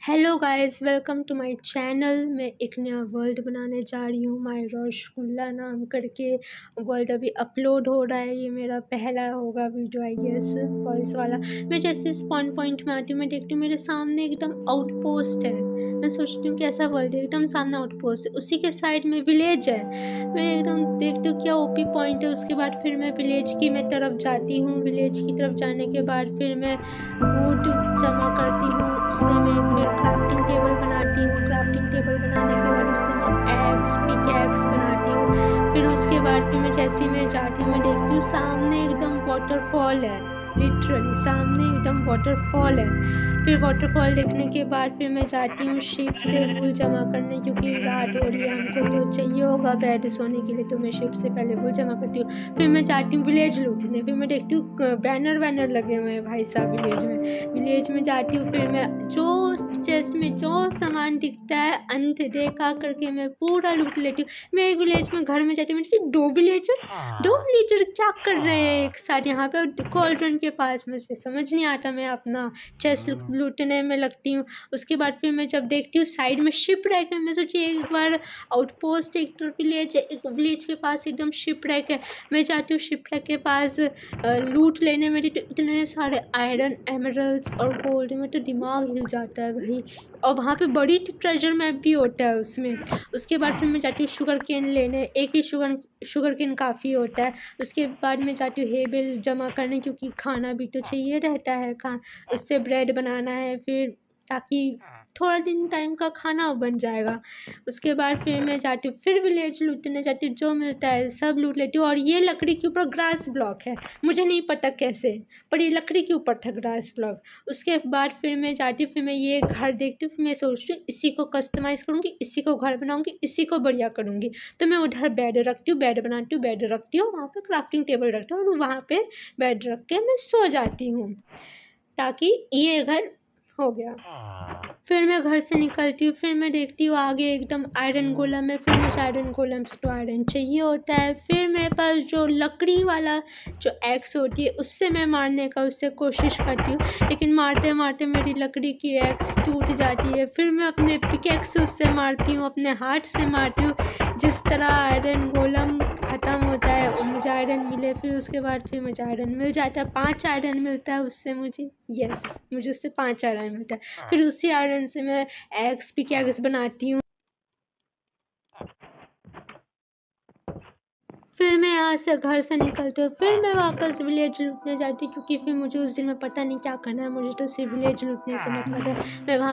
Hello guys, welcome to my channel. मैं एक नया वर्ल्ड बनाने जा रही हूँ। माय रसगुल्ला नाम करके वर्ल्ड अभी अपलोड हो रहा है। ये मेरा पहला होगा वीडियो आई गेस, वॉइस वाला। मैं जैसे स्पॉन पॉइंट में आती हूँ, मैं देखती हूँ मेरे सामने एकदम आउटपोस्ट है। मैं सोचती हूँ कैसा वर्ल्ड है, एकदम सामने आउटपोस्ट है, उसी के साइड में विलेज है। मैं एकदम देखती हूँ क्या ओपी पॉइंट है। उसके बाद फिर मैं विलेज की मैं तरफ जाती हूँ। विलेज की तरफ जाने के बाद फिर मैं वुड जमा करती हूँ। उससे मैं फिर क्राफ्टिंग टेबल बनाती हूँ। क्राफ्टिंग टेबल बनाने के बाद उससे मैं एग्स पिकैक्स बनाती हूँ। फिर उसके बाद फिर मैं जैसे ही मैं जाती हूँ, मैं देखती हूँ सामने एकदम वाटरफॉल है। लिटरली सामने एकदम वाटरफॉल है। फिर वाटरफॉल देखने के बाद फिर मैं जाती हूँ शिप से वूल जमा करने, क्योंकि रात हो रही है, हमको तो चाहिए होगा बेड सोने के लिए। तो मैं शिप से पहले वूल जमा करती हूँ। फिर मैं जाती हूँ विलेज लूटने। फिर मैं देखती हूँ बैनर वैनर लगे हुए हैं भाई साहब विलेज में जाती हूँ। फिर मैं जो चेस्ट में जो सामान दिखता है अंत देखा करके मैं पूरा लूट लेती हूँ। मैं एक विलेज में घर में जाती हूँ, मैं दो विलेजर क्या कर रहे हैं एक साथ यहाँ पे कॉल्ड्रन के पास। मुझे समझ नहीं आता, मैं अपना चेस्ट लूटने में लगती हूँ। उसके बाद फिर मैं जब देखती हूँ साइड में शिप रैक है, मैं सोची एक बार आउटपोस्ट एक विलेज के पास एकदम शिप रैक है। मैं जाती हूँ शिप रैक के पास लूट लेने में। तो इतने सारे आयरन एमरल्ड्स और गोल्ड में तो दिमाग हिल जाता है भाई। और वहाँ पे बड़ी ट्रेजर मैप भी होता है उसमें। उसके बाद फिर मैं जाती हूँ शुगर केन लेने। एक ही शुगर केन काफ़ी होता है। उसके बाद मैं जाती हूँ हे बेल जमा करने, क्योंकि खाना भी तो चाहिए रहता है। उससे ब्रेड बनाना है फिर, ताकि थोड़ा दिन टाइम का खाना बन जाएगा। उसके बाद फिर मैं जाती हूँ फिर विलेज लूटने जाती हूँ। जो मिलता है सब लूट लेती हूँ। और ये लकड़ी के ऊपर ग्रास ब्लॉक है, मुझे नहीं पता कैसे, पर ये लकड़ी के ऊपर था ग्रास ब्लॉक। उसके बाद फिर मैं जाती हूँ, फिर मैं ये घर देखती हूँ। फिर मैं सोचती हूँ इसी को कस्टमाइज़ करूँगी, इसी को घर बनाऊँगी, इसी को बढ़िया करूँगी। तो मैं उधर बेड रखती हूँ, बेड बनाती हूँ, बेड रखती हूँ, वहाँ पर क्राफ्टिंग टेबल रखती हूँ और वहाँ पर बेड रख के मैं सो जाती हूँ, ताकि ये घर हो गया। फिर मैं घर से निकलती हूँ। फिर मैं देखती हूँ आगे एकदम आयरन गोलम है। फिर मुझे आयरन गोलम से तो आयरन चाहिए होता है। फिर मेरे पास जो लकड़ी वाला जो एक्स होती है उससे मैं मारने का उससे कोशिश करती हूँ, लेकिन मारते मारते मेरी लकड़ी की एक्स टूट जाती है। फिर मैं अपने पिकेक्स उससे मारती हूँ, अपने हाथ से मारती हूँ, जिस तरह आयरन गोलम ख़त्म हो जाए और मुझे आयरन मिले। फिर उसके बाद फिर मुझे आयरन मिल जाता है, 5 आयरन मिलता है उससे मुझे। मुझे उससे 5 आयरन मिलता है। फिर उसी आयरन से मैं एग्स पिकैक्स बनाती हूँ। फिर मैं यहाँ से घर से निकलती हूँ। फिर मैं वापस विलेज लूटने जाती हूँ, क्योंकि फिर मुझे उस दिन में पता नहीं क्या करना है। मुझे तो सिर्फ विलेज लूटने से मतलब है। मैं वहाँ